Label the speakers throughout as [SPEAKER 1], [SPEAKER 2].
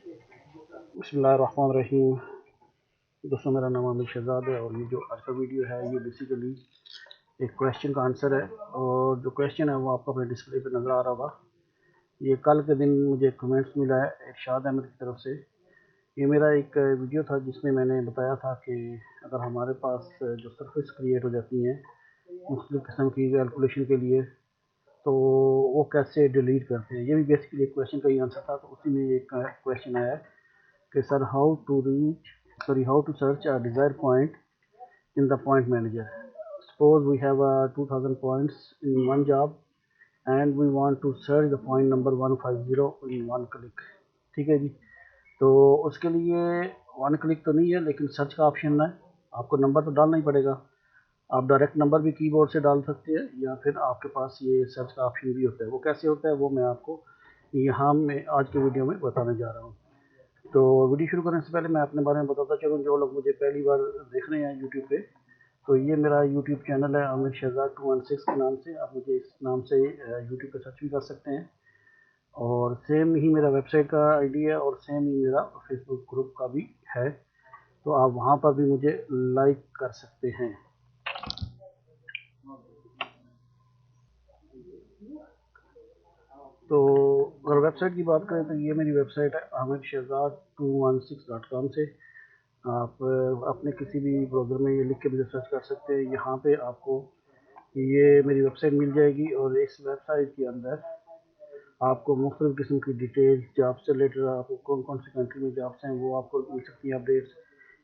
[SPEAKER 1] बिस्मिल्लाहिर्रहमानिर्रहीम। दोस्तों, मेरा नाम आमिर शहजाद है और ये जो आज का वीडियो है ये बेसिकली एक क्वेश्चन का आंसर है। और जो क्वेश्चन है वो आपको अपने डिस्प्ले पे नज़र आ रहा होगा। ये कल के दिन मुझे कमेंट्स मिला है इरशाद अहमद की तरफ से। ये मेरा एक वीडियो था जिसमें मैंने बताया था कि अगर हमारे पास जो सरफेस क्रिएट हो जाती हैं मुख्तलिफ़ किस्म की कैलकुलेशन के लिए, तो वो कैसे डिलीट करते हैं। ये भी बेसिकली एक क्वेश्चन का ही आंसर था। तो उसी में एक क्वेश्चन आया कि sir how to search a desired point in the point manager. Suppose we have 2000 points in one job and we want to search the point number 150 in one click। ठीक है जी। तो उसके लिए वन क्लिक तो नहीं है, लेकिन search का ऑप्शन है। आपको नंबर तो डालना ही पड़ेगा। आप डायरेक्ट नंबर भी कीबोर्ड से डाल सकते हैं या फिर आपके पास ये सर्च का ऑप्शन भी होता है। वो कैसे होता है वो मैं आपको यहाँ में आज के वीडियो में बताने जा रहा हूँ। तो वीडियो शुरू करने से पहले मैं अपने बारे में बताता चलूँ। जो लोग मुझे पहली बार देख रहे हैं यूट्यूब पे, तो ये मेरा यूट्यूब चैनल है आमिर शहजाद 216 के नाम से। आप मुझे इस नाम से यूट्यूब पे सर्च भी कर सकते हैं। और सेम ही मेरा वेबसाइट का आईडी है और सेम ही मेरा फेसबुक ग्रुप का भी है। तो आप वहाँ पर भी मुझे लाइक कर सकते हैं। तो अगर वेबसाइट की बात करें तो ये मेरी वेबसाइट है आमिर शहजाद 216.com से। आप अपने किसी भी ब्राउज़र में ये लिख के मुझे सर्च कर सकते हैं। यहाँ पे आपको ये मेरी वेबसाइट मिल जाएगी और इस वेबसाइट के अंदर आपको मुख्तलिफ़ किस्म की डिटेल्स, जॉब से रिलेटेड, आपको कौन कौन सी कंट्री में जॉब्स हैं वो आपको मिल सकती हैं अपडेट्स।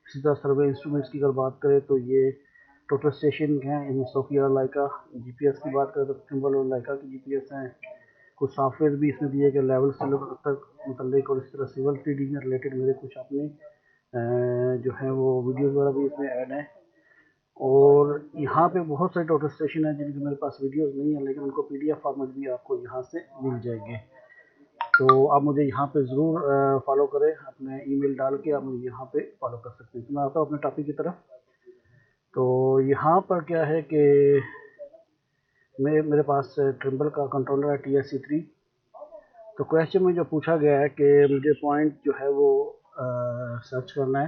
[SPEAKER 1] इसी तरह सर्वे इंस्ट्रूमेंट्स की अगर बात करें तो ये टोटल स्टेशन हैं, इनमें सोफिया और लाइका। जीपीएस की बात करें तो सिंबल और लाइका की जीपीएस हैं। कुछ सॉफ्टवेयर भी इसमें दिए गए लेवल से तक मुतल्लिक, और इस तरह सिविल 3D में रिलेटेड मेरे कुछ अपने जो है वो वीडियोज़ वगैरह भी इसमें ऐड हैं। और यहाँ पे बहुत सारे टोटल स्टेशन हैं जिनके मेरे पास वीडियोस नहीं है, लेकिन उनको पीडीएफ फॉर्मेट भी आपको यहाँ से मिल जाएंगे। तो आप मुझे यहाँ पे ज़रूर फॉलो करें। अपने ईमेल डाल के आप मुझे यहाँ पे फॉलो कर सकते हैं। तो मैं आता हूँ अपने टॉपिक की तरफ। तो यहाँ पर क्या है कि मेरे पास ट्रिम्बल का कंट्रोलर है TSC3। तो क्वेश्चन में जो पूछा गया है कि मुझे पॉइंट जो है वो सर्च करना है,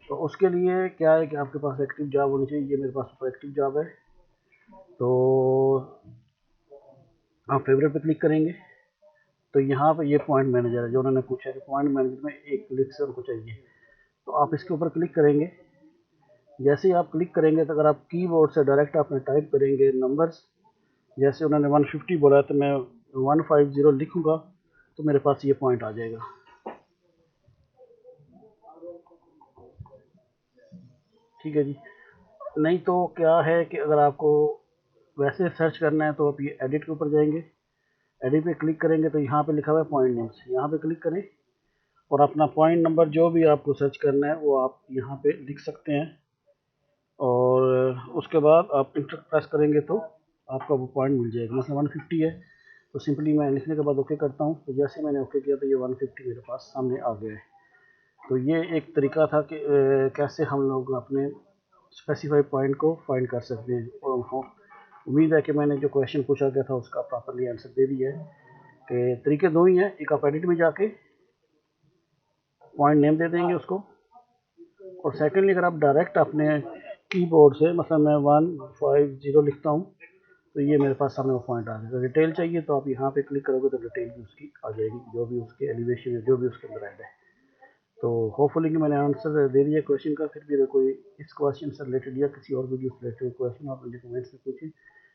[SPEAKER 1] तो उसके लिए क्या है कि आपके पास एक्टिव जॉब होनी चाहिए। ये मेरे पास एक्टिव जॉब है। तो आप फेवरेट पे क्लिक करेंगे तो यहाँ पे ये पॉइंट मैनेजर है जो उन्होंने पूछा है कि पॉइंट मैनेजर में एक क्लिक से उनको चाहिए। तो आप इसके ऊपर क्लिक करेंगे। जैसे ही आप क्लिक करेंगे तो अगर आप कीबोर्ड से डायरेक्ट आपने टाइप करेंगे नंबर्स, जैसे उन्होंने 150 बोला तो मैं 150 लिखूँगा तो मेरे पास ये पॉइंट आ जाएगा। ठीक है जी। नहीं तो क्या है कि अगर आपको वैसे सर्च करना है तो आप ये एडिट के ऊपर जाएंगे। एडिट पे क्लिक करेंगे तो यहाँ पे लिखा हुआ है पॉइंट नेम्स, यहाँ पे क्लिक करें और अपना पॉइंट नंबर जो भी आपको सर्च करना है वो आप यहाँ पे लिख सकते हैं। और उसके बाद आप इंटर प्रेस करेंगे तो आपका वो पॉइंट मिल जाएगा। मतलब 150 है तो सिंपली मैं लिखने के बाद ओके करता हूँ। तो जैसे मैंने ओके किया तो ये 150 मेरे पास सामने आ गया है। तो ये एक तरीका था कि कैसे हम लोग अपने स्पेसिफाइड पॉइंट को फाइंड कर सकते हैं। और उम्मीद है कि मैंने जो क्वेश्चन पूछा गया था उसका प्रॉपरली आंसर दे दिया है। कि तरीके दो ही हैं। एक आप एडिट में जाके पॉइंट नेम दे देंगे उसको, और सेकेंडली अगर आप डायरेक्ट अपने कीबोर्ड से, मतलब मैं 150 लिखता हूँ तो ये मेरे पास सामने वो पॉइंट आ जाएगा। डिटेल चाहिए तो आप यहाँ पे क्लिक करोगे तो डिटेल भी उसकी आ जाएगी, जो भी उसके एलिवेशन है, जो भी उसके अंदर ऐड है। तो होपफुली कि मैंने आंसर दे दिया क्वेश्चन का। फिर भी अगर कोई इस क्वेश्चन से रिलेटेड या किसी और वीडियो से रिलेटेड क्वेश्चन आप मुझे कमेंट्स में पूछें।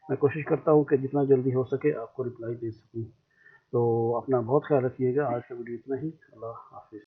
[SPEAKER 1] मैं कोशिश करता हूँ कि जितना जल्दी हो सके आपको रिप्लाई दे सकूँ। तो अपना बहुत ख्याल रखिएगा। आज का वीडियो इतना ही। अल्लाह हाफिज़।